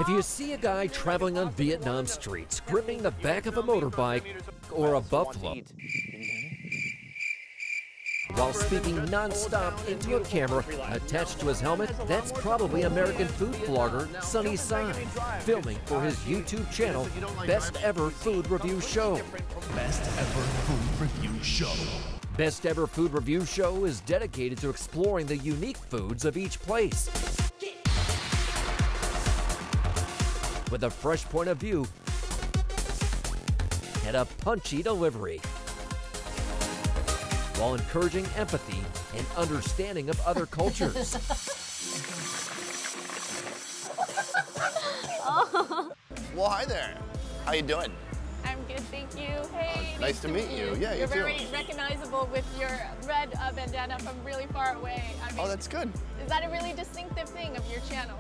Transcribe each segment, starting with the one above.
If you see a guy traveling on Vietnam streets, gripping the back of a motorbike or a buffalo, while speaking non-stop into a camera attached to his helmet, that's probably American food vlogger Sonny Side, filming for his YouTube channel, Best Ever Food Review Show. Best Ever Food Review Show. Best Ever Food Review Show is dedicated to exploring the unique foods of each place, with a fresh point of view and a punchy delivery, while encouraging empathy and understanding of other cultures. Well, hi there. How you doing? I'm good, thank you. Hey, nice to meet you. Yeah, you're you very too. recognizable with your red bandana from really far away. I mean, Oh, that's good. Is that a really distinctive thing of your channel?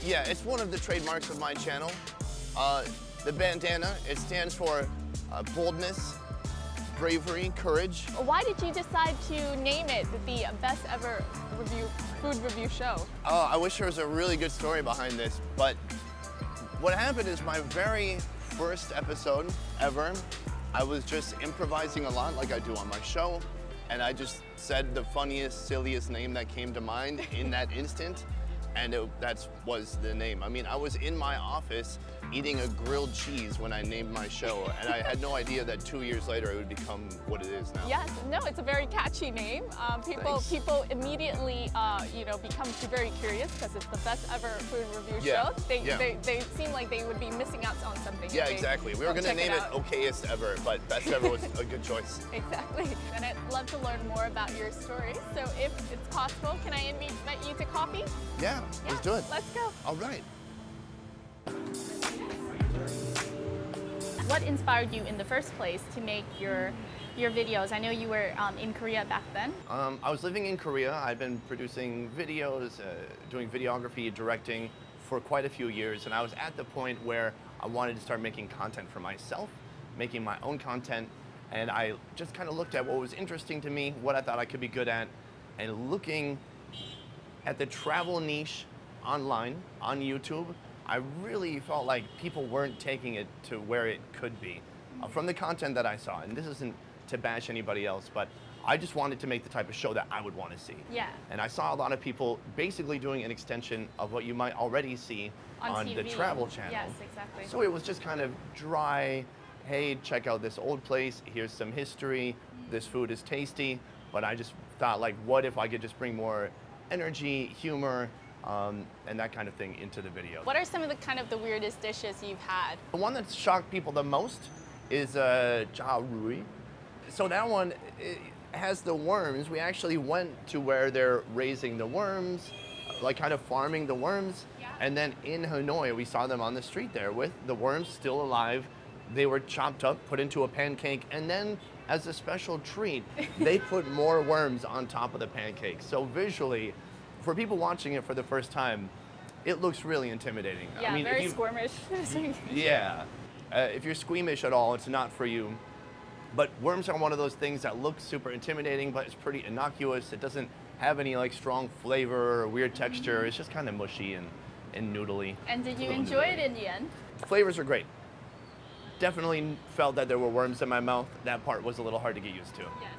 Yeah, it's one of the trademarks of my channel. The bandana, it stands for boldness, bravery, courage. Why did you decide to name it the Best Ever Food Review Show? I wish there was a really good story behind this, but what happened is my very first episode ever, I was just improvising a lot like I do on my show, and I just said the funniest, silliest name that came to mind in that instant, and that was the name. I mean, I was in my office eating a grilled cheese when I named my show, and I had no idea that 2 years later it would become what it is now. Yes, no, it's a very catchy name. People immediately, become very curious because it's the Best Ever Food Review Show. They seem like they would be missing out on something. Yeah, exactly. We were going to name it Okayest Ever, but Best Ever was a good choice. Exactly. And I'd love to learn more about your story. So if it's possible, can I invite you to coffee? Yeah, let's do it. Let's go. All right. What inspired you in the first place to make your videos? I know you were in Korea back then. I was living in Korea. I'd been producing videos, doing videography, directing for quite a few years, and I was at the point where I wanted to start making content for myself, making my own content, and I just kind of looked at what was interesting to me, what I thought I could be good at, and looking at the travel niche online, on YouTube, I really felt like people weren't taking it to where it could be from the content that I saw. And this isn't to bash anybody else, but I just wanted to make the type of show that I would want to see. Yeah. And I saw a lot of people basically doing an extension of what you might already see on the travel channel. Yes, exactly. So it was just kind of dry, hey, check out this old place, here's some history, this food is tasty, but I just thought, like, what if I could just bring more energy, humor, and that kind of thing into the video. What are some of the weirdest dishes you've had? The one that's shocked people the most is cha rui. So that one has the worms. We actually went to where they're raising the worms, like kind of farming the worms. Yeah. And then in Hanoi, we saw them on the street there with the worms still alive. They were chopped up, put into a pancake, and then as a special treat, they put more worms on top of the pancake. So visually, for people watching it for the first time, it looks really intimidating. Yeah, I mean, very squirmish. Yeah. If you're squeamish at all, it's not for you. But worms are one of those things that look super intimidating, but it's pretty innocuous. It doesn't have any strong flavor or weird texture. It's just kind of mushy and noodly. And did you enjoy it in the end? Flavors are great. Definitely felt that there were worms in my mouth. That part was a little hard to get used to. Yes.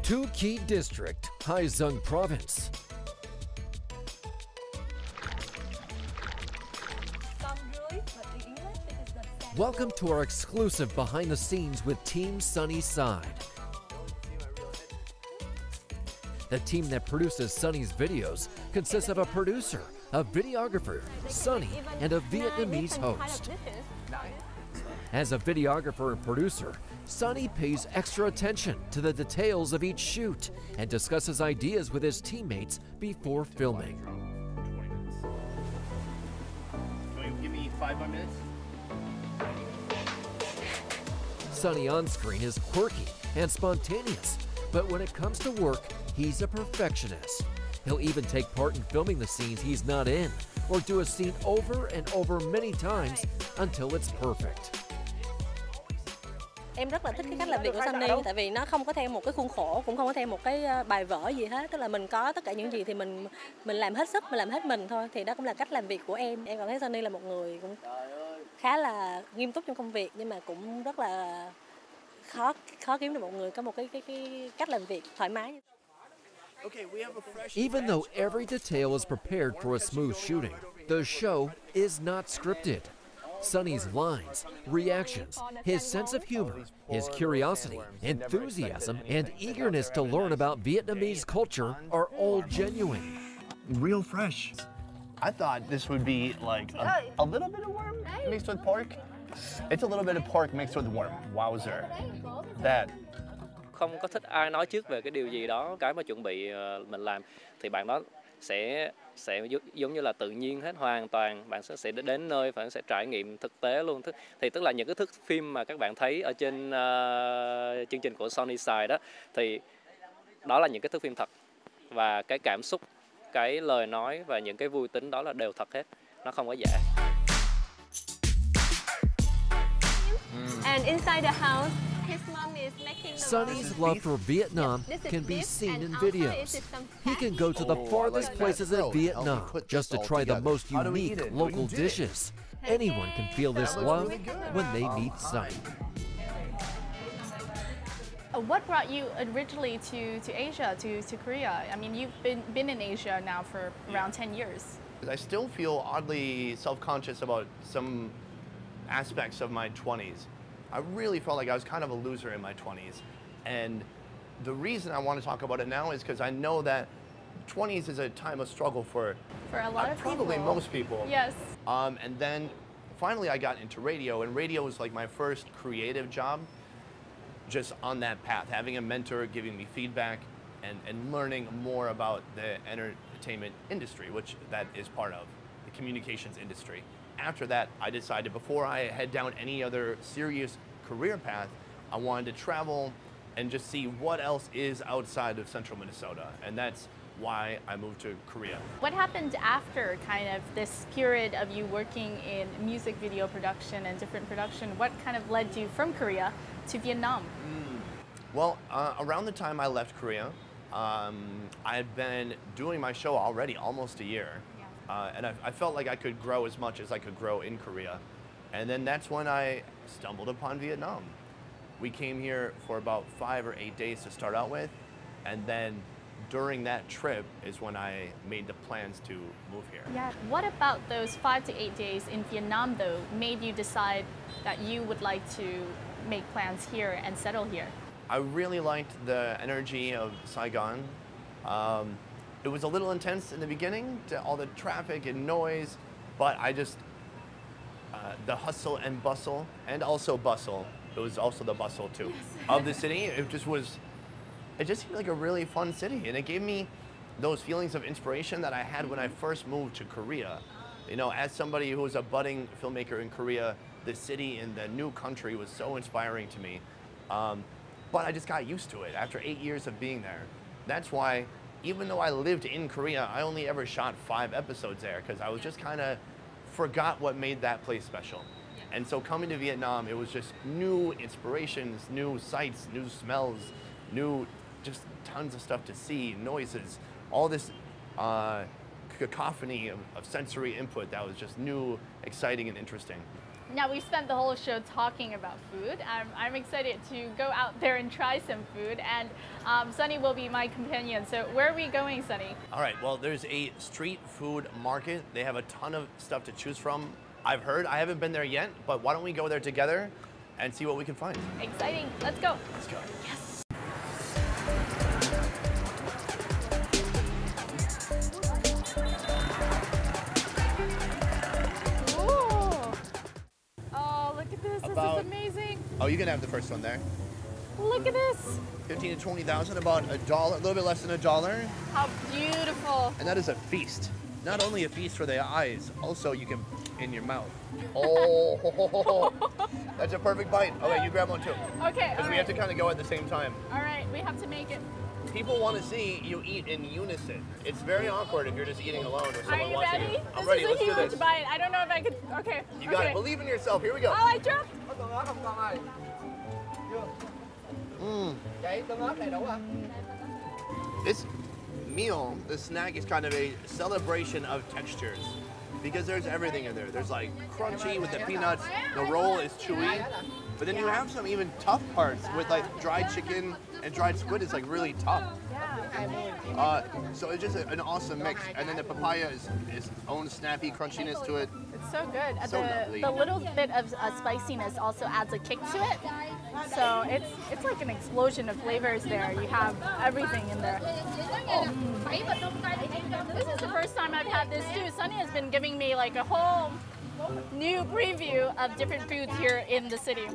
Tu Qui District, Haizung Province. Welcome to our exclusive behind the scenes with Team Sonny Side. The team that produces Sonny's videos consists of a producer, a videographer, Sonny, and a Vietnamese host. As a videographer and producer, Sonny pays extra attention to the details of each shoot and discusses ideas with his teammates before filming. Can you give me 5 more minutes? Sonny on screen is quirky and spontaneous, but when it comes to work, he's a perfectionist. He'll even take part in filming the scenes he's not in, or do a scene over and over many times until it's perfect. Em rất là thích cái cách làm việc của Sonny, tại vì nó không có theo một cái khuôn khổ, cũng không có theo một cái bài vở gì hết. Tức là mình có tất cả những gì thì mình làm hết sức, mình làm hết mình thôi. Thì đó cũng là cách làm việc của em. Em cảm thấy Sonny là một người cũng khá là nghiêm túc trong công việc, nhưng mà cũng rất là khó kiếm được một người có một cái cách làm việc thoải mái. Even though every detail is prepared for a smooth shooting, the show is not scripted. Sonny's lines, reactions, his sense of humor, his curiosity, enthusiasm, and eagerness to learn about Vietnamese culture are all genuine. Real fresh. I thought this would be like a little bit of worm mixed with pork. It's a little bit of pork mixed with worm. Wowzer. That. Không có thích ai nói trước về cái điều gì đó, cái mà chuẩn bị mình làm thì bạn đó sẽ giống như là tự nhiên hết, hoàn toàn. Bạn sẽ đến nơi, bạn sẽ trải nghiệm thực tế luôn. Thì tức là những cái thước phim mà các bạn thấy ở trên chương trình của Sonny Side đó, thì đó là những cái thước phim thật. Và cái cảm xúc, cái lời nói và những cái vui tính đó là đều thật hết. Nó không có giả. And inside the house, his mom is making the Sonny's love for Vietnam can be seen in videos. He can go to the farthest places in Vietnam just to try the most unique local dishes. Anyone can feel this love when they meet Sonny. What brought you originally to Asia, to Korea? I mean, you've been in Asia now for around 10 years. I still feel oddly self-conscious about some aspects of my 20s. I really felt like I was kind of a loser in my 20s. And the reason I want to talk about it now is because I know that 20s is a time of struggle for a lot of probably people. most people. Yes. And then finally I got into radio, and radio was like my first creative job, just on that path, having a mentor giving me feedback and learning more about the entertainment industry, which that is part of, the communications industry. After that, I decided before I head down any other serious career path, I wanted to travel and just see what else is outside of central Minnesota. And that's why I moved to Korea. What happened after kind of this period of you working in music video production and different production? What kind of led you from Korea to Vietnam? Well, around the time I left Korea, I had been doing my show already almost a year. And I felt like I could grow as much as I could grow in Korea. And then that's when I stumbled upon Vietnam. We came here for about 5 or 8 days to start out with. And then during that trip is when I made the plans to move here. Yeah. What about those 5 to 8 days in Vietnam, though, made you decide that you would like to make plans here and settle here? I really liked the energy of Saigon. It was a little intense in the beginning, all the traffic and noise, but I just, the hustle and bustle, and also bustle, it was also the bustle too, of the city. It just seemed like a really fun city, and it gave me those feelings of inspiration that I had when I first moved to Korea. You know, as somebody who was a budding filmmaker in Korea, the city and the new country was so inspiring to me. But I just got used to it after 8 years of being there. That's why, even though I lived in Korea, I only ever shot 5 episodes there because I was just kind of forgot what made that place special. And so coming to Vietnam, it was just new inspirations, new sights, new smells, new just tons of stuff to see, noises, all this cacophony of sensory input that was just new, exciting, and interesting. Now, we spent the whole show talking about food. I'm excited to go out there and try some food, and Sonny will be my companion. So where are we going, Sonny? All right, well, there's a street food market. They have a ton of stuff to choose from. I've heard, I haven't been there yet, but why don't we go there together and see what we can find? Exciting, let's go. Let's go. Yes. This is amazing. Oh, you can have the first one there. Look at this. 15 to 20,000, about $1, a little bit less than $1. How beautiful. And that is a feast. Not only a feast for the eyes, also you can in your mouth. Oh, that's a perfect bite. Okay, you grab one too. Okay. Because we have to kind of go at the same time. All right, we have to make it. People want to see you eat in unison. It's very awkward if you're just eating alone or someone watching ready? you. I'm This ready. is Let's a do huge this. bite. I don't know if I could. Okay. You got it. Believe in yourself. Here we go. Oh, I dropped. This meal, this snack is kind of a celebration of textures because there's everything in there. There's like crunchy with the peanuts, the roll is chewy, but then you have some even tough parts with like dried chicken and dried squid is like really tough. So it's just an awesome mix. And then the papaya is its own snappy crunchiness to it. It's so good. So lovely. The little bit of spiciness also adds a kick to it. So it's like an explosion of flavors there. You have everything in there. This is the first time I've had this too. Sonny has been giving me like a whole new preview of different foods here in the city.